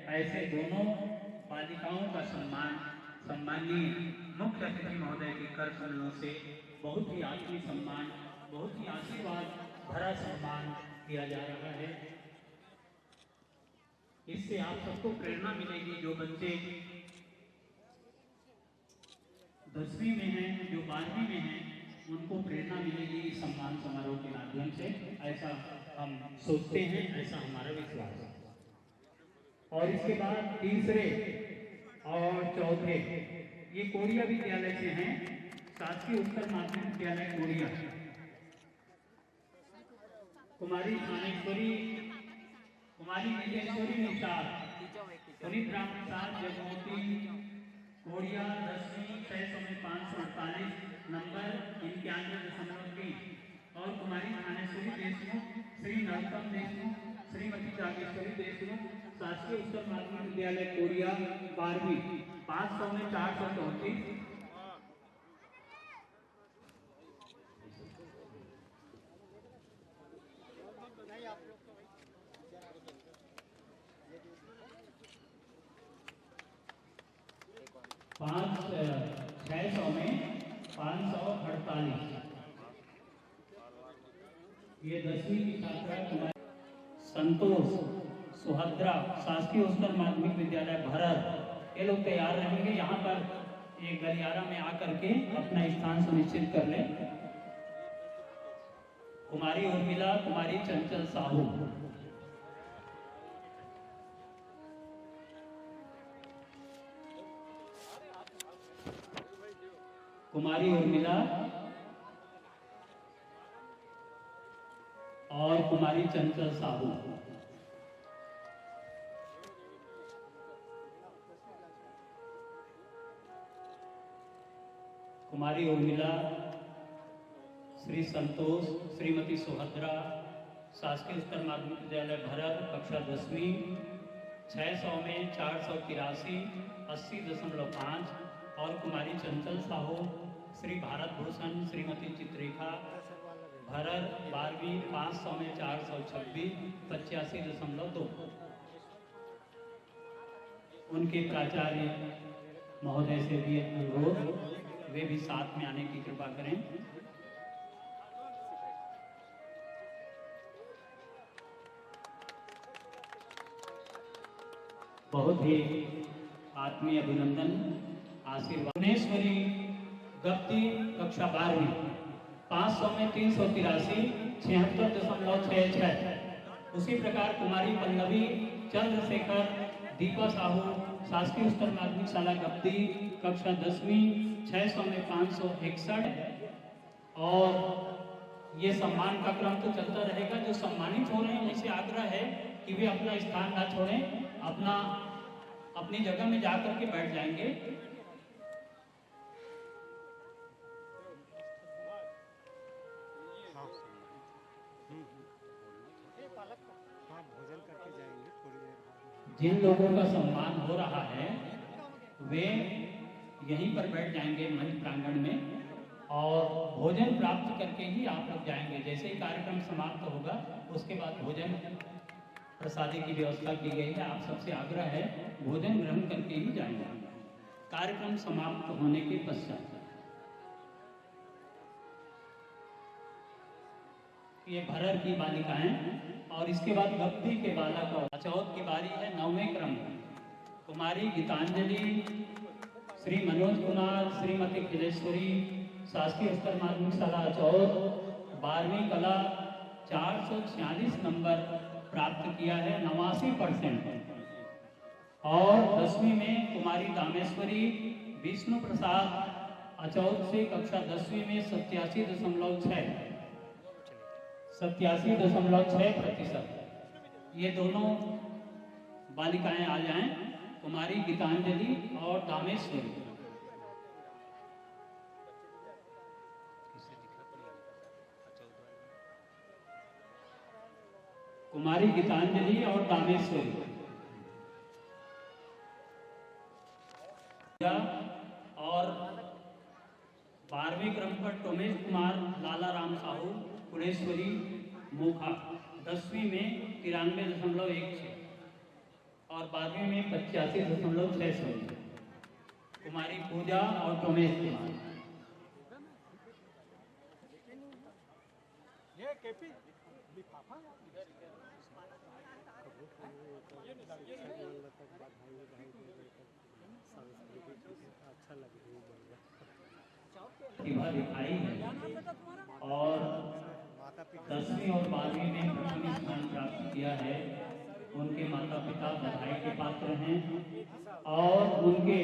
ऐसे दोनों बालिकाओं का सम्मान सम्माननीय मुख्य अतिथि महोदय के कर कमलों से बहुत ही आत्मीय सम्मान, बहुत ही आशीर्वाद भरा सम्मान किया जा रहा है। इससे आप सबको प्रेरणा मिलेगी। जो बच्चे 10वीं में हैं, जो 12वीं में हैं, उनको प्रेरणा मिलेगी इस सम्मान समारोह के माध्यम से। ऐसा हम सोचते हैं, ऐसा हमारा विश्वास है। और इसके बाद तीसरे और चौथे ये कोरिया विद्यालय से हैं, शासकीय उत्तर माध्यमिक विद्यालय कोरिया। कुमारी थानेश्वरी, कुमारी विजयेश्वरी निषाद, पुनीत राम प्रसाद जगमोती कोरिया 10वीं 600 में 548 नंबर 91.3। और कुमारी थानेश्वरी देशमुख, श्री नरोत्तम देशमुख, श्रीमती जागेश्वरी देशमुख, शासकीय उत्तर माध्यमिक विद्यालय कोरिया 12वीं 500 में 434। पाँच 600 में 548। ये 10वीं की छात्रा संतोष सुहद्रा, शासकीय उत्तर माध्यमिक विद्यालय भरत। ये लोग तैयार रहेंगे, यहाँ पर एक गलियारा में आकर के अपना स्थान सुनिश्चित कर ले। कुमारी उर्मिला, कुमारी चंचल साहू, कुमारी उर्मिला और कुमारी चंचल साहू। कुमारी उर्मिला, श्री संतोष, श्रीमती सुहद्रा, शासकीय उत्तर माध्यमिक विद्यालय भरत, कक्षा 10वीं 600 में 483 80.5। और कुमारी चंचल साहू, श्री भारत भूषण, श्रीमती चित्रेखा भरत 12वीं 500 में 426 85.2। उनके प्राचार्य महोदय से भी अनुरोध, वे भी साथ में आने की कृपा करें। बहुत ही आत्मीय अभिनंदन, आशीर्वाद। भुवनेश्वरी गप्ती, कक्षा 12वीं 500 में 383 76.66। उसी प्रकार कुमारी पल्लवी चंद्रशेखर दीपा साहू, शासकीय उत्तर माध्यमिक शाला गप्ती, कक्षा 10वीं 600 में 561। और ये सम्मान का क्रम तो चलता रहेगा। जो सम्मानित हो रहे हैं उनसे आग्रह है कि वे अपना स्थान ना छोड़ें, अपनी जगह में जाकर के बैठ जाएंगे। भोजन करके जाएंगे थोड़ी देर। जिन लोगों का सम्मान हो रहा है वे यहीं पर बैठ जाएंगे मंच प्रांगण में, और भोजन प्राप्त करके ही आप लोग जाएंगे। जैसे ही कार्यक्रम समाप्त होगा उसके बाद भोजन प्रसादी की व्यवस्था की गई है। आप सबसे आग्रह है भोजन ग्रहण करके ही जाएंगे कार्यक्रम समाप्त होने के पश्चात। ये भरर की बालिकाएं। और इसके बाद गप्ती के बालक और अचौत की बारी है 9वें क्रम। कुमारी गीतांजलि, श्री मनोज कुमार, श्रीमती खिलेश्वरी, शासकीय उत्तर माध्यमिक शाला अचौत 12वीं कला 446 नंबर प्राप्त किया है, 89%। और 10वीं में कुमारी दामेश्वरी विष्णु प्रसाद अचौत से कक्षा 10वीं में 87.6%। ये दोनों बालिकाएं आ जाएं, कुमारी गीतांजलि और दामेश्वरी। कुमारी गीतांजलि और दामेश्वरी। और 12वें क्रम पर टोमेश कुमार लाला राम साहू पुणेश्वरी मोखा 10वीं में 93.16। और 12वीं में 85.600 कुमारी पूजा और रमेश कुमार। ये केपी लिफाफा अच्छा लग रही है प्रतिभा दिखाई है और 10वीं और 12वीं में प्रथम स्थान प्राप्त किया है। उनके माता पिता बधाई के पात्र हैं और उनके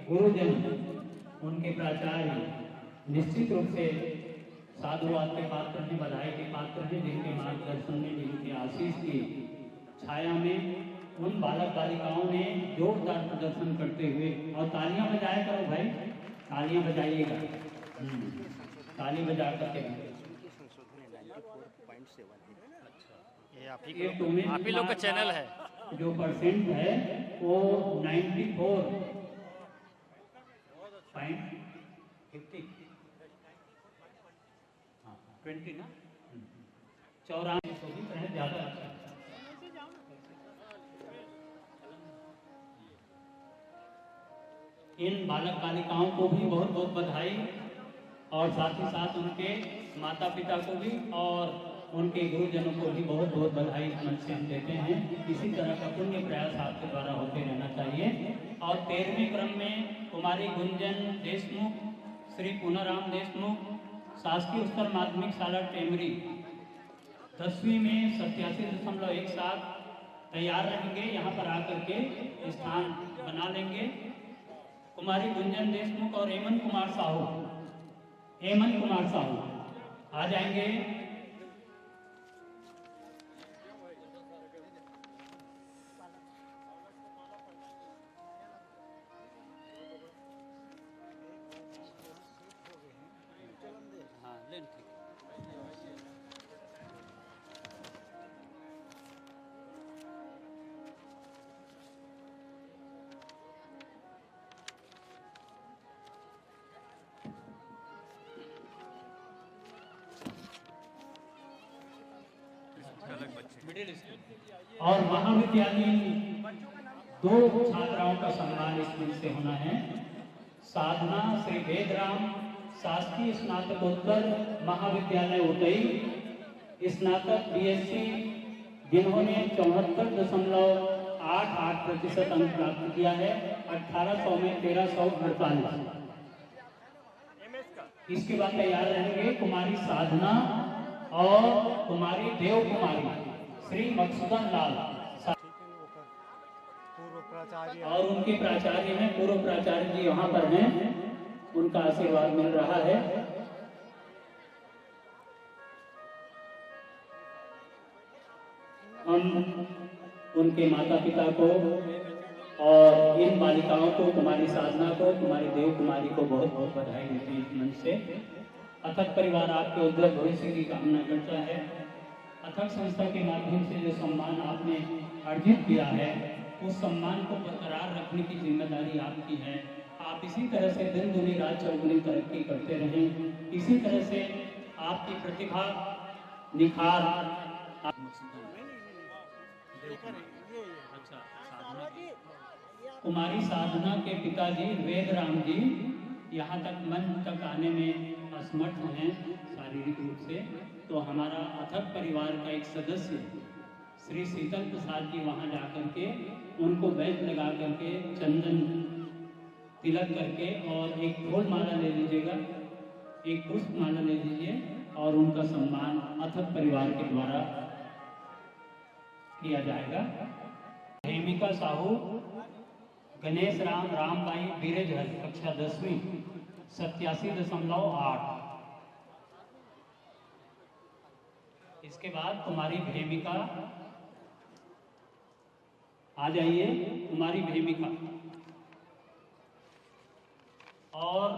गुरुजन, उनके प्राचार्य निश्चित रूप से साधुवाद के पात्र हैं, बधाई के पात्र हैं, जिनके मार्गदर्शन में, जिनके आशीष की छाया में उन बालक बालिकाओं ने जोरदार प्रदर्शन करते हुए, और तालियां बजाया करो भाई, तालियां बजाइएगा, ताली बजा करके। ये आप ही लोग का चैनल है। जो परसेंट है वो 94.50 20 ना 94 शोभित रहे ज्यादा अच्छा। इन बालक बालिकाओं को भी बहुत बहुत बधाई और साथ ही साथ उनके माता पिता को भी और उनके गुरुजनों को भी बहुत बहुत बधाई मंच से हम देते हैं। इसी तरह का पुण्य प्रयास आपके द्वारा होते रहना चाहिए। और 13वें क्रम में कुमारी गुंजन देशमुख, श्री पूनाराम देशमुख, शासकीय उच्चतर माध्यमिक शाला टेमरी, 10वीं में 87.17 तैयार रहेंगे, यहाँ पर आकर के स्थान बना लेंगे। कुमारी गुंजन देशमुख और हेमंत कुमार साहू आ जाएंगे। और महाविद्यालय 2 छात्राओं का सम्मान इस मंच से होना है। साधना श्री वेदराम, शासकीय स्नातकोत्तर महाविद्यालय उतई, स्नातक बीएससी, जिन्होंने 74.88% अंक प्राप्त किया है। 1800 में 1348। इसके बाद तैयार रहेंगे कुमारी साधना और कुमारी देव कुमारी श्री मकसूदन लाल, और उनके प्राचार्य हैं, पूर्व प्राचार्य जी यहाँ पर हैं, उनका आशीर्वाद मिल रहा है। हम उनके माता पिता को और इन बालिकाओं को, कुमारी साधना को, कुमारी देव कुमारी को बहुत बहुत बधाई देते हैं इस मंच से। अथक परिवार आपके उज्जवल भविष्य की कामना करता है। अथक संस्था के माध्यम से जो सम्मान आपने अर्जित किया है, उस सम्मान को बरकरार रखने की जिम्मेदारी आपकी है। आप इसी तरह से दिन दुनी रात चौगुनी तरक्की करते रहें। इसी तरह से आपकी प्रतिभा निखार कुमारी साधना के पिताजी वेदराम जी यहाँ तक मंच तक आने में असमर्थ हैं शारीरिक रूप से, तो हमारा अथक परिवार का एक सदस्य श्री शीतल प्रसाद जी वहाँ जा करके उनको बैच लगा करके, चंदन तिलक करके और एक फूल माला ले लीजिएगा, एक पुष्प माला ले लीजिए और उनका सम्मान अथक परिवार के द्वारा किया जाएगा। हेमिका साहू, गणेश राम रामबाई बीरेजहर, कक्षा 10वीं, 87.8। इसके बाद कुमारी भेमिका आ जाइए, कुमारी भेमिका और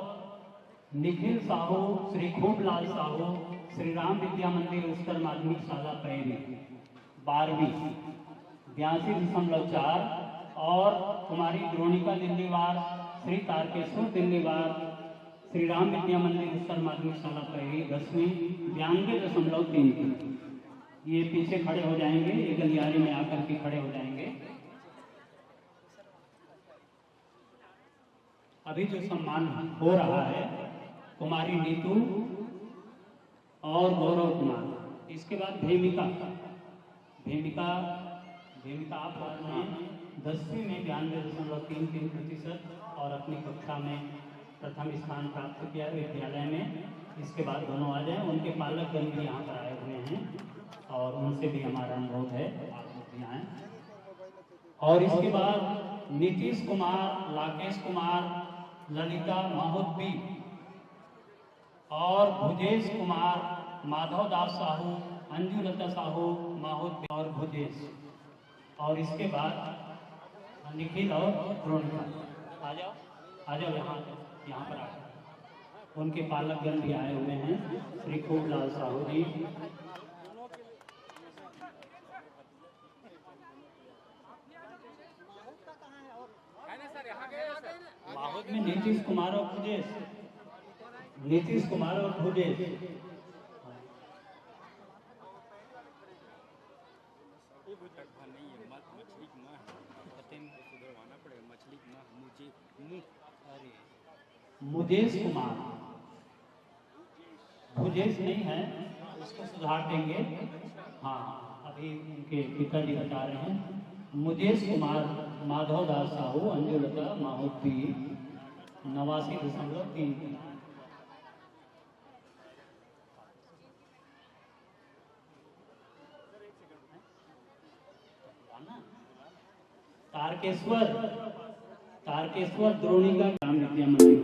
निखिल साहू, श्री खूबलाल साहू, श्री राम विद्या मंदिर उच्चतर माध्यमिक शाला पैरी, 12वीं, 82.4। और कुमारी द्रोणिका दिल्लीवार, श्री तारकेश्वर दिल्लीवार, श्री राम विद्या मंदिर उच्चतर माध्यमिक शाला पैरी, 10वीं, 92.3। ये पीछे खड़े हो जाएंगे, ये गलियारे में आकर के खड़े हो जाएंगे। अभी जो सम्मान हो रहा है कुमारी नीतू और गौरव कुमार, इसके बाद भूमिका आप ने 10वीं में 92.33% और अपनी कक्षा में प्रथम स्थान प्राप्त किया विद्यालय में। इसके बाद दोनों आ जाए, उनके पालकगण भी यहाँ पर आए हुए हैं और उनसे भी हमारा अनुरोध है आप लोग भी आए। और इसके बाद नीतीश कुमार, राकेश कुमार, ललिता माहुद्दी और भुजेश कुमार, माधव दास साहू, अंजुलता साहू, माहुद्दी और भुजेश। और इसके बाद निखिल और रोनिका। आ जाओ यहाँ पर आ जाओ। उनके पालकगण भी आए हुए हैं, श्री खूबलाल साहू जी। माहौद में नीतीश कुमार और भुजेश। मुजेश कुमार, भुजेश नहीं है, उसको सुधार देंगे। हाँ, अभी उनके पिताजी बता रहे हैं। मुजेश कुमार, माधव दास साहू, अंजुलता माहुद्दी 89.3। तारकेश्वर द्रोणिका ग्राम विद्या मंदिर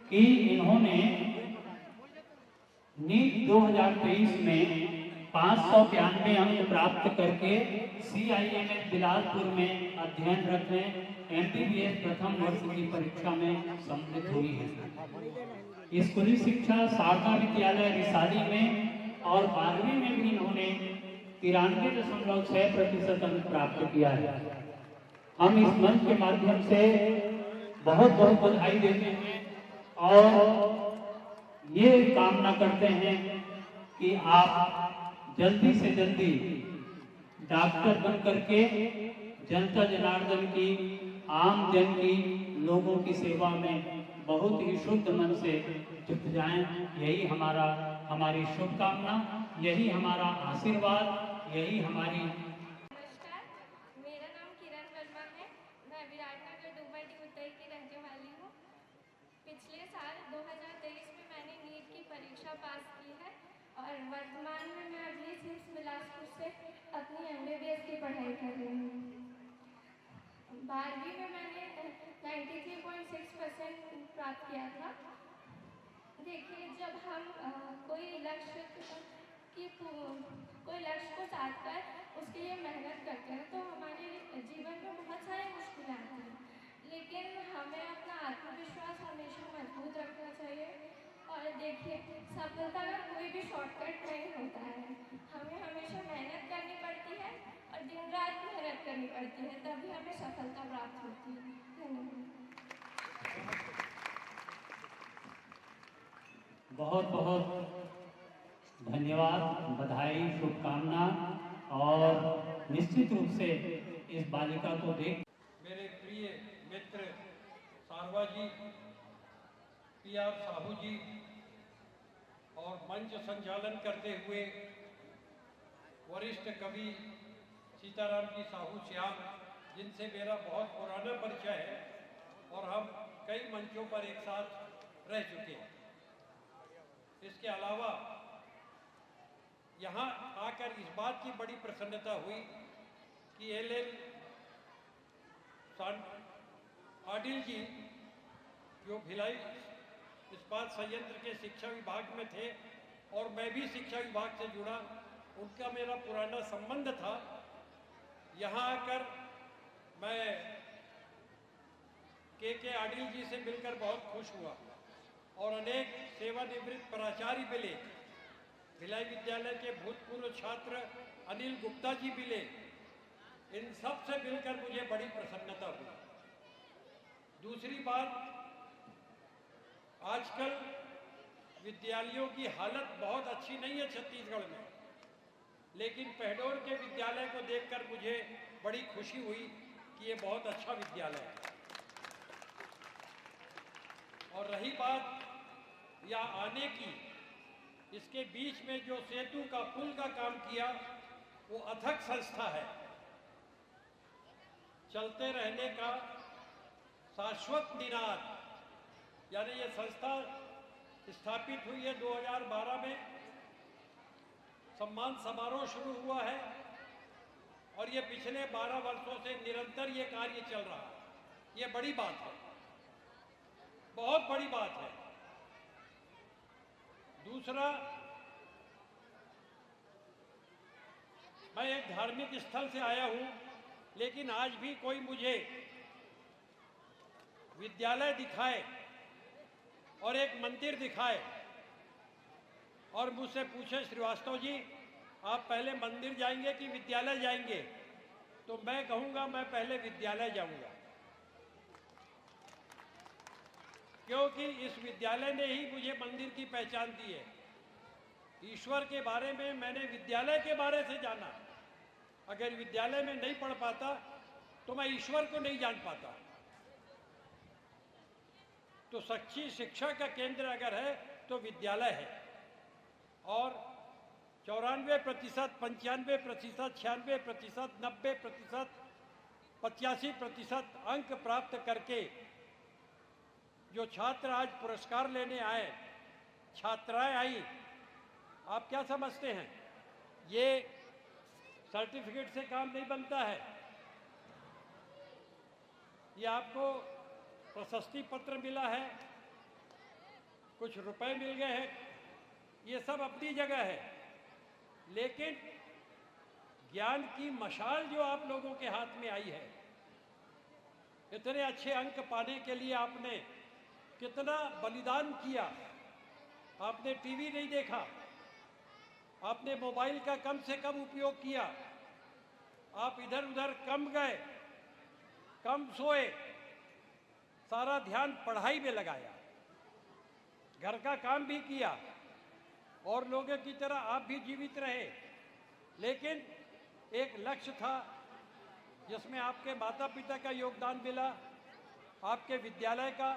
कि इन्होंने नीट 2023 में 592 अंक प्राप्त करके CIMS बिलासपुर में अध्ययनरत हैं। MBBS प्रथम वर्ष की परीक्षा में सम्मिलित हुई है। स्कूली शिक्षा शारदा विद्यालय रिसाली में और 12वीं में भी इन्होंने 93.6% अंक प्राप्त किया है। हम इस मंच के माध्यम से बहुत बहुत बधाई देते हैं और ये कामना करते हैं कि आप जल्दी से जल्दी डॉक्टर बन करके जनता जनार्दन की, आम जन की, लोगों की सेवा में बहुत ही शुद्ध मन से जुट जाएं। यही हमारी शुभकामना, यही हमारा आशीर्वाद, यही हमारी। नमस्कार, मेरा नाम किरण वर्मा है। मैं विराटनगर डूबरडी उत्तर की रहने वाली हूँ। पिछले साल 2023 में मैंने नीट की परीक्षा पास की है और वर्तमान में मैं अगली सिर्फ बिलासपुर से अपनी MBBS की पढ़ाई कर रही हूँ। 12वीं में मैंने 93.6% प्राप्त किया था। देखिए, जब हम कोई लक्ष्य को साध कर उसके लिए मेहनत करते हैं तो हमारे जीवन में बहुत सारी मुश्किलें आती हैं, लेकिन हमें अपना आत्मविश्वास हमेशा मजबूत रखना चाहिए। और देखिए, सफलता का कोई भी शॉर्टकट नहीं होता है। हमें हमेशा मेहनत करनी पड़ती है और दिन रात मेहनत करनी पड़ती है, तभी हमें सफलता प्राप्त होती है। धन्यवाद। बहुत बहुत धन्यवाद, बधाई, शुभकामना। और निश्चित रूप से इस बालिका को देख मेरे प्रिय मित्र सारवा जी, PR साहू जी और मंच संचालन करते हुए वरिष्ठ कवि सीताराम जी साहू श्याम, जिनसे मेरा बहुत पुराना परिचय है और हम कई मंचों पर एक साथ रह चुके हैं। इसके अलावा यहाँ आकर इस बात की बड़ी प्रसन्नता हुई कि LL आडिल जी, जो भिलाई इस्पात संयंत्र के शिक्षा विभाग में थे और मैं भी शिक्षा विभाग से जुड़ा, उनका मेरा पुराना संबंध था। यहाँ आकर मैं के आडिल जी से मिलकर बहुत खुश हुआ और अनेक सेवानिवृत्त प्राचार्य मिले। भिलाई विद्यालय के भूतपूर्व छात्र अनिल गुप्ता जी मिले। इन सब से मिलकर मुझे बड़ी प्रसन्नता हुई। दूसरी बात, आजकल विद्यालयों की हालत बहुत अच्छी नहीं है छत्तीसगढ़ में, लेकिन पहडोर के विद्यालय को देखकर मुझे बड़ी खुशी हुई कि ये बहुत अच्छा विद्यालय है। और रही बात यहाँ आने की, इसके बीच में जो सेतु का पुल का काम किया वो अथक संस्था है। चलते रहने का शाश्वत निनाद, यानी ये संस्था स्थापित हुई है 2012 में। सम्मान समारोह शुरू हुआ है और ये पिछले 12 वर्षों से निरंतर ये कार्य चल रहा है। ये बड़ी बात है, बहुत बड़ी बात है। दूसरा, मैं एक धार्मिक स्थल से आया हूं, लेकिन आज भी कोई मुझे विद्यालय दिखाए और एक मंदिर दिखाए और मुझसे पूछे, श्रीवास्तव जी आप पहले मंदिर जाएंगे कि विद्यालय जाएंगे, तो मैं कहूंगा मैं पहले विद्यालय जाऊंगा, क्योंकि इस विद्यालय ने ही मुझे मंदिर की पहचान दी है। ईश्वर के बारे में मैंने विद्यालय के बारे से जाना। अगर विद्यालय में नहीं पढ़ पाता तो मैं ईश्वर को नहीं जान पाता। तो सच्ची शिक्षा का केंद्र अगर है तो विद्यालय है। और 94%, 95%, 96%, 90%, 85% अंक प्राप्त करके जो छात्र आज पुरस्कार लेने आए, छात्राएं आई, आप क्या समझते हैं? ये सर्टिफिकेट से काम नहीं बनता है। ये आपको प्रशस्ति पत्र मिला है, कुछ रुपए मिल गए हैं, ये सब अपनी जगह है, लेकिन ज्ञान की मशाल जो आप लोगों के हाथ में आई है, इतने अच्छे अंक पाने के लिए आपने कितना बलिदान किया। आपने टीवी नहीं देखा, आपने मोबाइल का कम से कम उपयोग किया, आप इधर उधर कम गए, कम सोए, सारा ध्यान पढ़ाई में लगाया, घर का काम भी किया और लोगों की तरह आप भी जीवित रहे। लेकिन एक लक्ष्य था जिसमें आपके माता पिता का योगदान मिला, आपके विद्यालय का,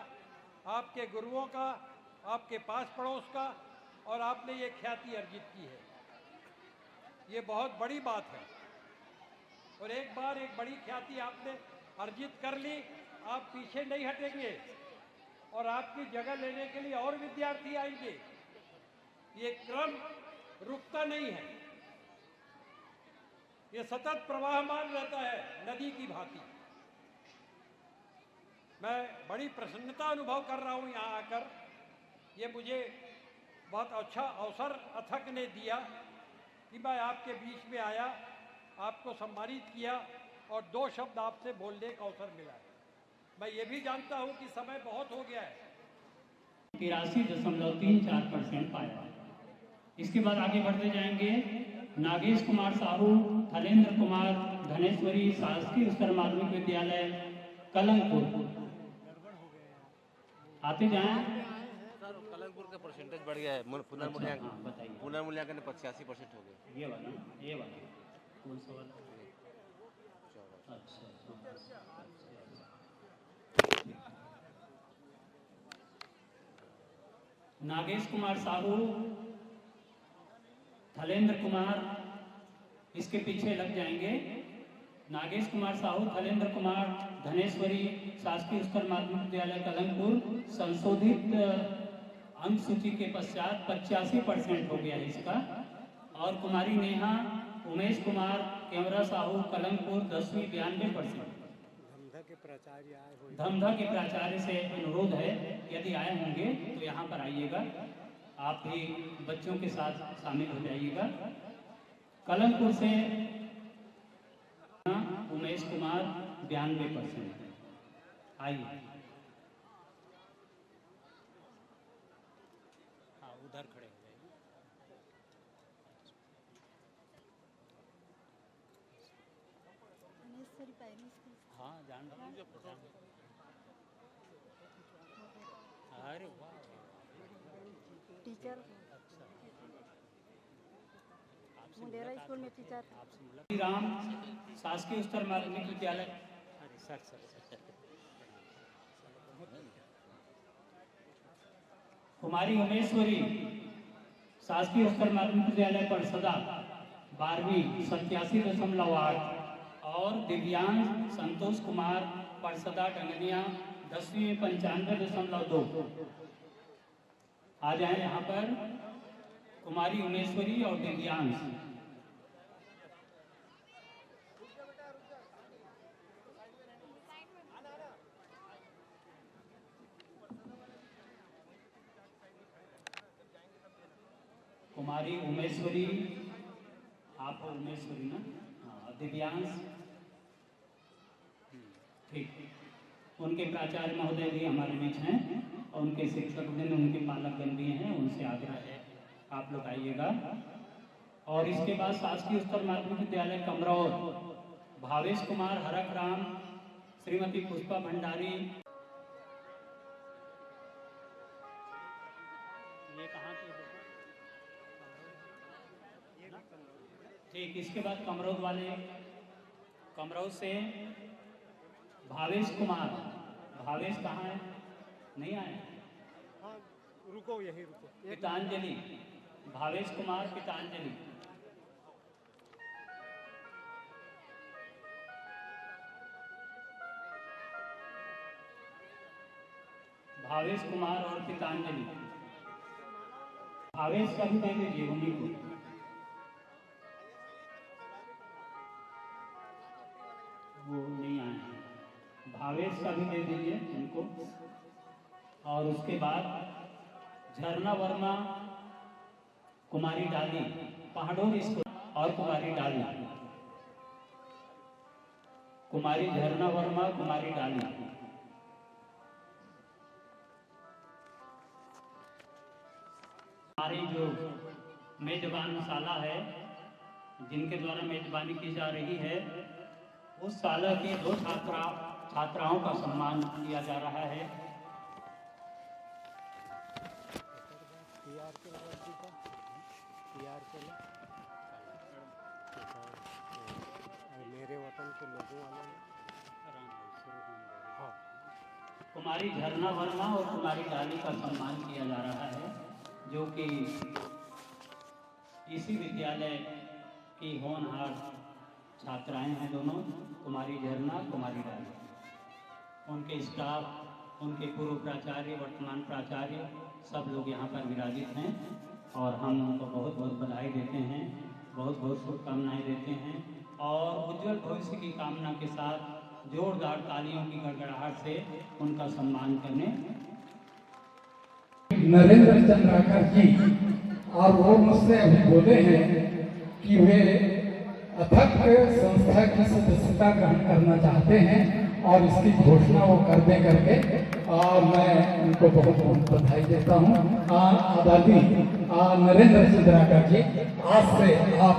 आपके गुरुओं का, आपके पास पड़ोस का, और आपने ये ख्याति अर्जित की है। ये बहुत बड़ी बात है। और एक बार एक बड़ी ख्याति आपने अर्जित कर ली, आप पीछे नहीं हटेंगे और आपकी जगह लेने के लिए और विद्यार्थी आएंगे। ये क्रम रुकता नहीं है, ये सतत प्रवाहमान रहता है नदी की भांति। मैं बड़ी प्रसन्नता अनुभव कर रहा हूँ यहाँ आकर। ये मुझे बहुत अच्छा अवसर अथक ने दिया कि मैं आपके बीच में आया, आपको सम्मानित किया और 2 शब्द आपसे बोलने का अवसर मिला। मैं ये भी जानता हूँ कि समय बहुत हो गया है। 83.34% पाया। इसके बाद आगे बढ़ते जाएंगे। नागेश कुमार साहू, थलेंद्र कुमार, धनेश्वरी शासकीय उच्चतर माध्यमिक विद्यालय कलंकपुर। आते जाएं। सर कलंकपुर का परसेंटेज बढ़ गया है, पुनर्मूल्यांकन बताइए। पुनर्मूल्यांकन 85% हो गए। ये वाला कौन सा वाला? अच्छा। नागेश कुमार साहू, थलेंद्र कुमार इसके पीछे लग जाएंगे। नागेश कुमार साहू, थलेंद्र कुमार, धनेश्वरी शासकीय उच्चतर माध्यमिक विद्यालय कलंकपुर। संशोधित अंक सूची के पश्चात 85% हो गया है इसका। और कुमारी नेहा उमेश कुमार कैमरा साहू कलंकपुर 10वीं 92%। धमधा के प्राचार्य आए हुए धमधा के प्राचार्य से अनुरोध है, यदि आए होंगे तो यहाँ पर आइएगा, आप भी बच्चों के साथ शामिल हो जाइएगा। कलंकपुर से उमेश कुमार 92%। आइए। हाँ, उधर खड़े हो जाइए। हाँ, जान रहा हूँ। अरे वाह, टीचर मुंडेरा स्कूल में टीचर। राम शासकीय उच्चतर माध्यमिक विद्यालय। अरे सर कुमारी उमेश्वरी शासकीय उच्चतर माध्यमिक विद्यालय परसदा 12वीं 87.8। और दिव्यांश संतोष कुमार परसदा डंगनिया 10वीं 95.2। आ जाए यहाँ पर कुमारी उमेश्वरी और दिव्यांश। कुमारी उमेश्वरी, आप हो उमेश्वरी ना? हाँ, दिव्यांश। ठीक। उनके प्राचार्य महोदय भी हमारे बीच हैं और उनके शिक्षक भी, उनके पालकगण भी हैं, उनसे आग्रह है आप लोग आइएगा। और इसके बाद शासकीय उच्चतर माध्यमिक विद्यालय कमरौर भावेश कुमार, हरक राम, श्रीमती पुष्पा भंडारी। ये कहाँ के? ठीक। इसके बाद कमरौद वाले, कमरौद से भावेश कुमार। भावेश कहाँ है? नहीं आए? हाँ रुको, यही रुको। पितांजलि, भावेश कुमार पितांजलि। भावेश कुमार और पितांजलि। भावेश का भी दे दीजिए उन्हीं को। वो नहीं आए हैं। भावेश का भी दे दीजिए उनको। और उसके बाद झरना वर्मा, कुमारी डाली पहाड़ों स्कूल, और कुमारी डाली, कुमारी झरना वर्मा, कुमारी डाली। हमारी जो मेजबानशाला है जिनके द्वारा मेजबानी की जा रही है, उस शाला के 2 छात्राओं का सम्मान किया जा रहा है। मेरे वतन के लोगों वालों ने कुमारी झरना वर्मा और कुमारी डाली का सम्मान किया जा रहा है, जो कि इसी विद्यालय की होनहार छात्राएं हैं दोनों, कुमारी झरना, कुमारी डाली। उनके स्टाफ, उनके पूर्व प्राचार्य, वर्तमान प्राचार्य सब लोग यहाँ पर विराजित हैं और हम उनको बहुत बहुत बधाई देते हैं, बहुत बहुत शुभकामनाएं देते हैं और उज्जवल भविष्य की कामना के साथ जोरदार तालियों की गड़गड़ाहट से उनका सम्मान करने। नरेंद्र चंद्राकर जी, और वो मुझसे अभी बोले हैं कि वे अथक संस्था की सदस्यता ग्रहण करना चाहते हैं और इसकी घोषणा वो कर दे करके, और मैं उनको बहुत बहुत बधाई देता हूँ। आदरणीय नरेंद्र चंद्राकर जी, आज से आप